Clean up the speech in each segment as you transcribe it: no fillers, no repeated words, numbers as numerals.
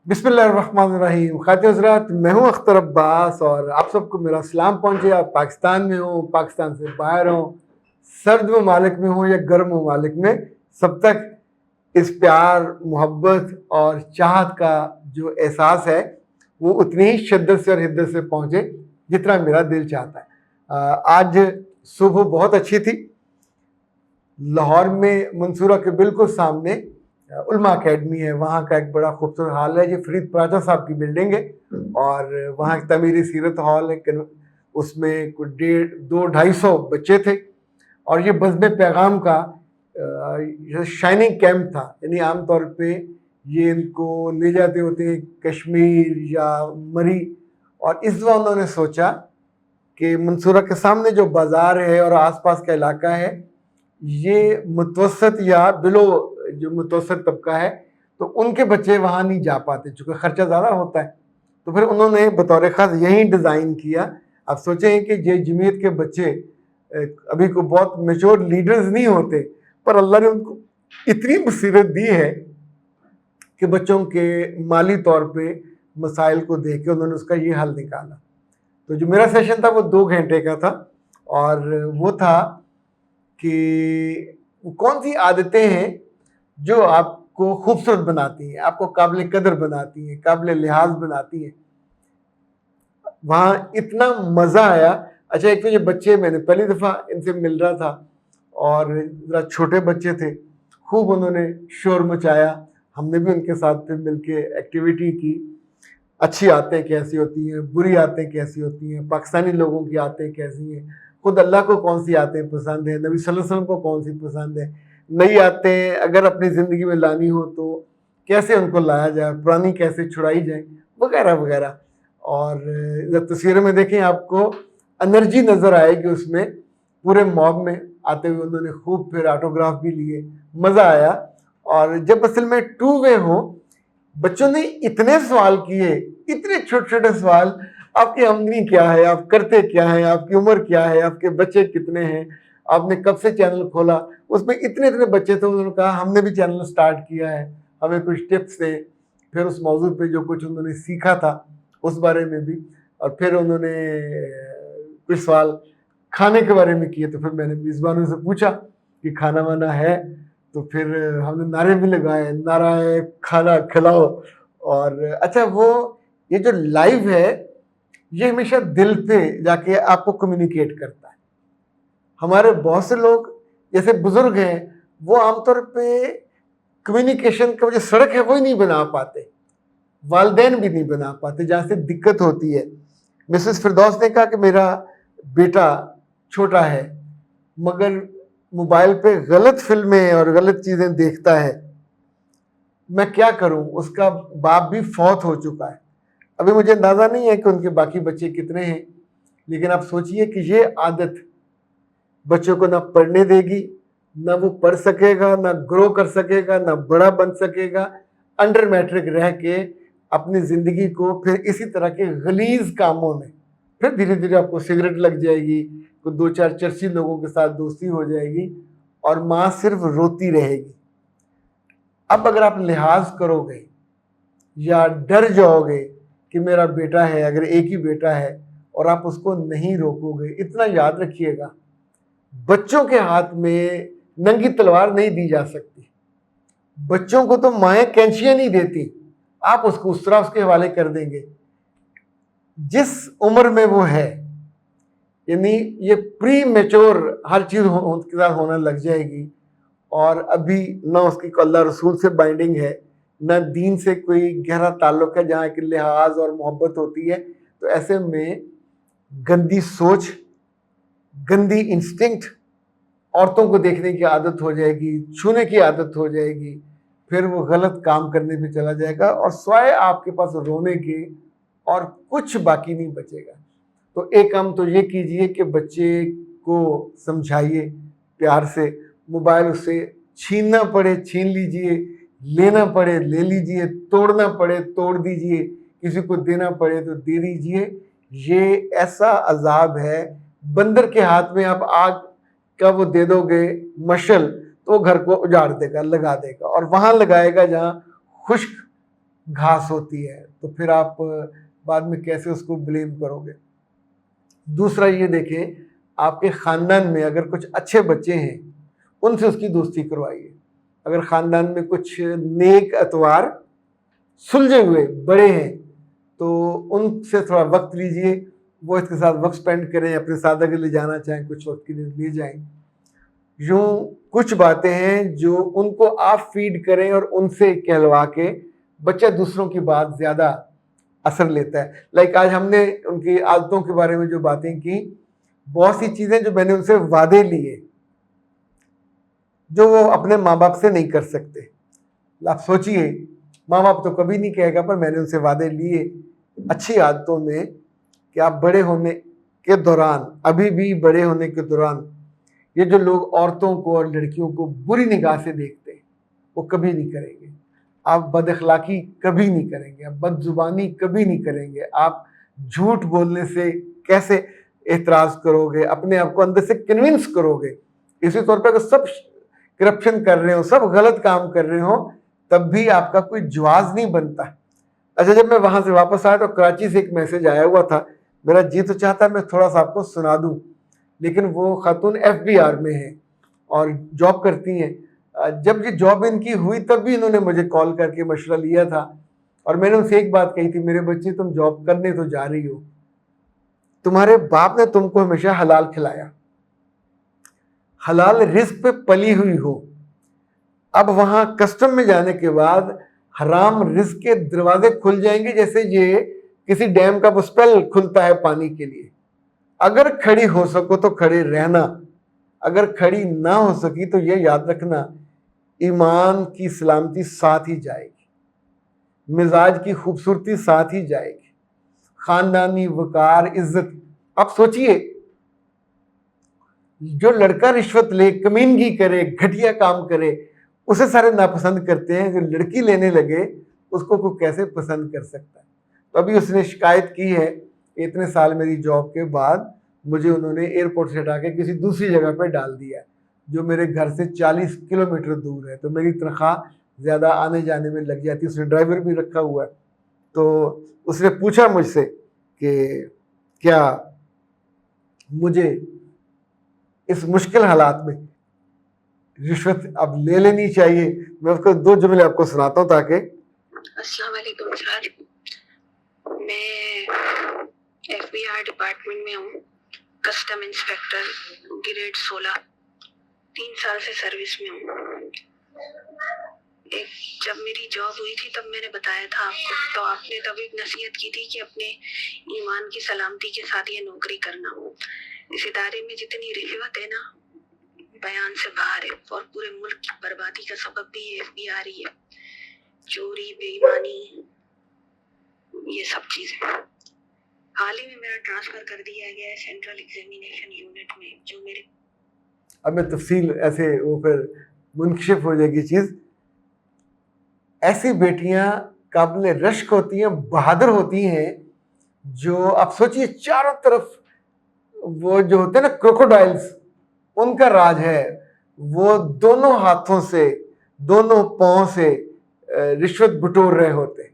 बिस्मिल्लाहिर्रहमानिर्रहीम। खातिन हज़रात, मैं हूँ अख्तर अब्बास और आप सबको मेरा सलाम पहुँचे। आप पाकिस्तान में हो, पाकिस्तान से बाहर हो, सर्द ममालिक में हो या गर्म ममालिक में, सब तक इस प्यार, मोहब्बत और चाहत का जो एहसास है वो उतनी ही शिद्दत से और हिद्दत से पहुँचे जितना मेरा दिल चाहता है। आज सुबह बहुत अच्छी थी। लाहौर में मंसूरा के बिल्कुल सामने उलमा अकेडमी है, वहाँ का एक बड़ा खूबसूरत हॉल है। ये फरीद प्राचा साहब की बिल्डिंग है और वहाँ एक तमीरी सीरत हॉल है। उसमें कुछ 200-250 बच्चे थे और ये बज़्म पैगाम का शाइनिंग कैंप था। यानी आमतौर पे ये इनको ले जाते होते कश्मीर या मरी, और इस बार उन्होंने सोचा कि मंसूरा के सामने जो बाज़ार है और आसपास का इलाका है, ये मुतवसत या बिलो जो मुतवसत तबका है, तो उनके बच्चे वहाँ नहीं जा पाते चूँकि ख़र्चा ज़्यादा होता है। तो फिर उन्होंने बतौर ख़ास यही डिज़ाइन कि आप सोचें कि ये जमीयत के बच्चे अभी को बहुत मैच्योर लीडर्स नहीं होते, पर अल्लाह ने उनको इतनी बसीरत दी है कि बच्चों के माली तौर पे मसाइल को देख के उन्होंने उसका ये हल निकाला। तो जो मेरा सेशन था वो 2 घंटे का था और वो था कि कौन सी आदतें हैं जो आपको खूबसूरत बनाती हैं, आपको काबिल कदर बनाती हैं, काबिल लिहाज बनाती हैं। वहाँ इतना मज़ा आया। अच्छा, एक तो ये बच्चे, मैंने पहली दफ़ा इनसे मिल रहा था और ज़रा छोटे बच्चे थे, खूब उन्होंने शोर मचाया। हमने भी उनके साथ फिर मिल के एक्टिविटी की। अच्छी आदतें कैसी होती हैं, बुरी आदतें कैसी होती हैं, पाकिस्तानी लोगों की आदतें कैसी हैं, खुद अल्लाह को कौन सी आदतें पसंद है, नबी सल्लल्लाहु अलैहि वसल्लम को कौन सी पसंद है, नई आदतें अगर अपनी ज़िंदगी में लानी हो तो कैसे उनको लाया जाए, पुरानी कैसे छुड़ाई जाए, वगैरह वगैरह। और जब तस्वीरों में देखें आपको एनर्जी नज़र आएगी उसमें, पूरे मॉब में आते हुए उन्होंने खूब फिर ऑटोग्राफ भी लिए, मज़ा आया। और जब असल में 2 वे हो, बच्चों ने इतने सवाल किए, इतने छोटे छोटे सवाल, आपकी आमदनी क्या है, आप करते क्या हैं, आपकी उम्र क्या है, आपके बच्चे कितने हैं, आपने कब से चैनल खोला। उसमें इतने इतने बच्चे थे, उन्होंने कहा हमने भी चैनल स्टार्ट किया है, हमें कुछ टिप्स दें। फिर उस मौजू पे जो कुछ उन्होंने सीखा था उस बारे में भी, और फिर उन्होंने कुछ सवाल खाने के बारे में किए। तो फिर मैंने मेज़बानों से पूछा कि खाना वाना है, तो फिर हमने नारे भी लगाए, नारा है खाना खिलाओ। और अच्छा, वो ये जो लाइव है ये हमेशा दिल पे जाके आपको कम्युनिकेट करता है। हमारे बहुत से लोग जैसे बुजुर्ग हैं, वो आमतौर पे कम्युनिकेशन का जो सड़क है वो ही नहीं बना पाते, वालदैन भी नहीं बना पाते, जहाँ से दिक्कत होती है। मिसेस फिरदौस ने कहा कि मेरा बेटा छोटा है मगर मोबाइल पे गलत फिल्में और गलत चीज़ें देखता है, मैं क्या करूं। उसका बाप भी फौत हो चुका है। अभी मुझे अंदाज़ा नहीं है कि उनके बाकी बच्चे कितने हैं, लेकिन आप सोचिए कि ये आदत बच्चों को ना पढ़ने देगी, ना वो पढ़ सकेगा, ना ग्रो कर सकेगा, ना बड़ा बन सकेगा। अंडर मैट्रिक रह के अपनी ज़िंदगी को फिर इसी तरह के गलीज कामों में, फिर धीरे धीरे आपको सिगरेट लग जाएगी, तो 2-4 चर्ची लोगों के साथ दोस्ती हो जाएगी और माँ सिर्फ रोती रहेगी। अब अगर आप लिहाज करोगे या डर जाओगे कि मेरा बेटा है, अगर एक ही बेटा है, और आप उसको नहीं रोकोगे, इतना याद रखिएगा, बच्चों के हाथ में नंगी तलवार नहीं दी जा सकती। बच्चों को तो माएँ कैंचियाँ नहीं देती, आप उसको उस तरह उसके हवाले कर देंगे जिस उम्र में वो है। यानी ये प्री मेच्योर हर चीज़ उसके साथ होने लग जाएगी, और अभी ना उसकी अल्लाह रसूल से बाइंडिंग है, ना दीन से कोई गहरा ताल्लुक है जहाँ एक लिहाज और मोहब्बत होती है। तो ऐसे में गंदी सोच, गंदी इंस्टिंक्ट, औरतों को देखने की आदत हो जाएगी, छूने की आदत हो जाएगी, फिर वो गलत काम करने पे चला जाएगा और स्वाय आपके पास रोने के और कुछ बाकी नहीं बचेगा। तो एक काम तो ये कीजिए कि बच्चे को समझाइए प्यार से, मोबाइल उससे छीनना पड़े छीन लीजिए, लेना पड़े ले लीजिए, तोड़ना पड़े तोड़ दीजिए, किसी को देना पड़े तो दे दीजिए। ये ऐसा अजाब है, बंदर के हाथ में आप आग का वो दे दोगे मशल, तो घर को उजाड़ देगा, लगा देगा, और वहाँ लगाएगा जहाँ खुश्क घास होती है, तो फिर आप बाद में कैसे उसको ब्लेम करोगे। दूसरा ये देखें, आपके ख़ानदान में अगर कुछ अच्छे बच्चे हैं, उनसे उसकी दोस्ती करवाइए। अगर ख़ानदान में कुछ नेक अतवार सुलझे हुए बड़े हैं, तो उनसे थोड़ा वक्त लीजिए, वो इसके साथ वक्त स्पेंड करें, अपने साथ अगर ले जाना चाहें कुछ वक्त के लिए ले जाएं। यूँ कुछ बातें हैं जो उनको आप फीड करें और उनसे कहलवा के बच्चा दूसरों की बात ज़्यादा असर लेता है। लाइक आज हमने उनकी आदतों के बारे में जो बातें की, बहुत सी चीज़ें जो मैंने उनसे वादे लिए जो वो अपने माँ बाप से नहीं कर सकते। आप सोचिए, माँ बाप तो कभी नहीं कहेगा, पर मैंने उनसे वादे लिए अच्छी आदतों में कि आप बड़े होने के दौरान, अभी भी बड़े होने के दौरान, ये जो लोग औरतों को और लड़कियों को बुरी निगाह से देखते हैं, वो कभी नहीं करेंगे। आप बदअखलाकी कभी नहीं करेंगे, आप बदजुबानी कभी नहीं करेंगे, आप झूठ बोलने से कैसे एतराज़ करोगे, अपने आप को अंदर से कन्विंस करोगे। इसी तौर पर अगर सब करप्शन कर रहे हो, सब गलत काम कर रहे हो, तब भी आपका कोई जवाब नहीं बनता। अच्छा, जब मैं वहाँ से वापस आया तो कराची से एक मैसेज आया हुआ था, मेरा जी तो चाहता मैं थोड़ा सा आपको सुना दूँ, लेकिन वो खातून FBR में है और जॉब करती हैं। जब ये जॉब इनकी हुई तब भी इन्होंने मुझे कॉल करके मशवरा लिया था, और मैंने उनसे एक बात कही थी, मेरे बच्चे तुम जॉब करने तो जा रही हो, तुम्हारे बाप ने तुमको हमेशा हलाल खिलाया, हलाल रिस्क पे पली हुई हो। अब वहां कस्टम में जाने के बाद हराम रिस्क के दरवाजे खुल जाएंगे, जैसे ये किसी डैम का स्पेल खुलता है पानी के लिए। अगर खड़ी हो सको तो खड़े रहना, अगर खड़ी ना हो सकी तो ये याद रखना, ईमान की सलामती साथ ही जाएगी, मिजाज की खूबसूरती साथ ही जाएगी, खानदानी वकार, इज्जत। आप सोचिए, जो लड़का रिश्वत ले, कमीनगी करे, घटिया काम करे, उसे सारे नापसंद करते हैं। जो लड़की लेने लगे उसको कोई कैसे पसंद कर सकता है। तो अभी उसने शिकायत की है, इतने साल मेरी जॉब के बाद मुझे उन्होंने एयरपोर्ट से हटा के किसी दूसरी जगह पे डाल दिया, जो मेरे घर से 40 किलोमीटर दूर है। तो मेरी तनख्वाह ज़्यादा आने जाने में लग जाती है। उसने ड्राइवर भी रखा हुआ है। तो उसने पूछा मुझसे कि क्या मुझे इस मुश्किल हालात में रिश्वत अब ले लेनी चाहिए। मैं उसको 2 जुमले आपको सुनाता हूँ ताकि। अस्सलाम वालेकुम सर, मैं FBR डिपार्टमेंट में हूँ, कस्टम इंस्पेक्टर ग्रेड 16, 3 साल से सर्विस में हूँ। जब मेरी जॉब हुई थी तब मैंने बताया था आपको, तो आपने तब एक नसीहत की थी कि अपने ईमान की सलामती के साथ ये नौकरी करना। इस इदारे में जितनी रिश्वत है ना, बयान से बाहर है, और पूरे मुल्क की बर्बादी का सबब भी FBR ही है। चोरी, बेईमानी, ये सब चीजें। हाल ही में मेरा ट्रांसफर कर दिया गया है सेंट्रल एग्जामिनेशन यूनिट में, जो मेरे अब मैं तफसील ऐसे वो फिर मुनकशिफ हो जाएगी चीज़। ऐसी बेटियां काबिल रश्क होती हैं, बहादुर होती हैं, जो आप सोचिए चारों तरफ वो जो होते हैं ना क्रोकोडाइल्स, उनका राज है। वो दोनों हाथों से, दोनों पांव से रिश्वत बटोर रहे होते,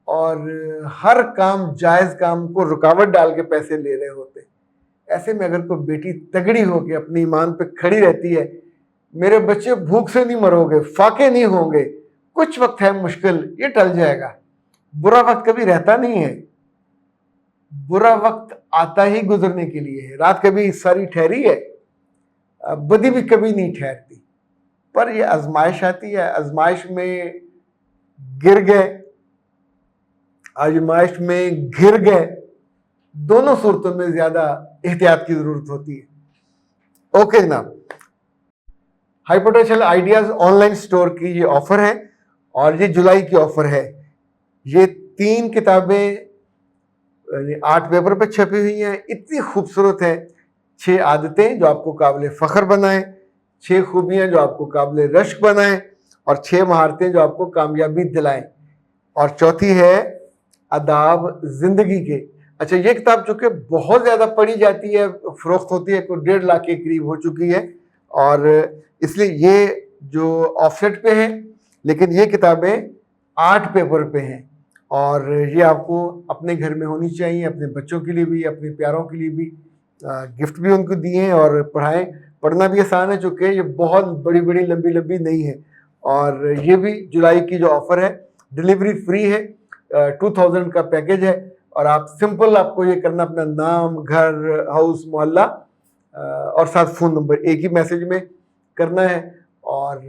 और हर काम, जायज़ काम को रुकावट डाल के पैसे ले रहे होते। ऐसे में अगर कोई बेटी तगड़ी होकर अपने ईमान पे खड़ी रहती है, मेरे बच्चे भूख से नहीं मरोगे, फाके नहीं होंगे, कुछ वक्त है मुश्किल, ये टल जाएगा। बुरा वक्त कभी रहता नहीं है, बुरा वक्त आता ही गुजरने के लिए है। रात कभी सारी ठहरी है, बदी भी कभी नहीं ठहरती, पर ये आजमाइश आती है। आजमाइश में गिर गए, आजमाइश में घिर गए, दोनों सूरतों में ज्यादा एहतियात की जरूरत होती है। ओके जनाब, high potential ideas online store की ये ऑफर है, और ये जुलाई की ऑफर है। ये 3 किताबें 8 पेपर पर छपी हुई हैं, इतनी खूबसूरत है। 6 आदतें जो आपको काबिल फ़ख्र बनाएं, 6 खूबियां जो आपको काबिल रश्क बनाएं, और 6 महारतें जो आपको कामयाबी दिलाएं, और चौथी है आदाब जिंदगी के। अच्छा, ये किताब चूँकि बहुत ज़्यादा पढ़ी जाती है, फ़रोख्त होती है, कोई 1.5 लाख के करीब हो चुकी है, और इसलिए ये जो ऑफसेट पे है, लेकिन ये किताबें 8 पेपर पे हैं और ये आपको अपने घर में होनी चाहिए, अपने बच्चों के लिए भी, अपने प्यारों के लिए भी। गिफ्ट भी उनको दिए हैं और पढ़ाएं। पढ़ना भी आसान है चूँकि ये बहुत बड़ी बड़ी लंबी लंबी नहीं है। और ये भी जुलाई की जो ऑफ़र है, डिलीवरी फ्री है, 2000 का पैकेज है। और आप सिंपल, आपको ये करना, अपना नाम, घर, हाउस, मोहल्ला और साथ फ़ोन नंबर एक ही मैसेज में करना है। और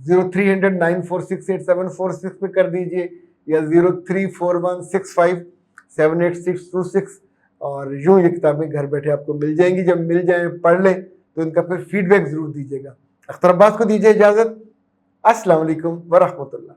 03009468 पे कर दीजिए या 034165786626। और यूँ ये किताबें घर बैठे आपको मिल जाएंगी। जब मिल जाएं, पढ़ लें तो इनका फिर फीडबैक ज़रूर दीजिएगा। अख्तर अब्बास को दीजिए इजाज़त। अस्सलाम वालेकुम व रहमतुल्लाह।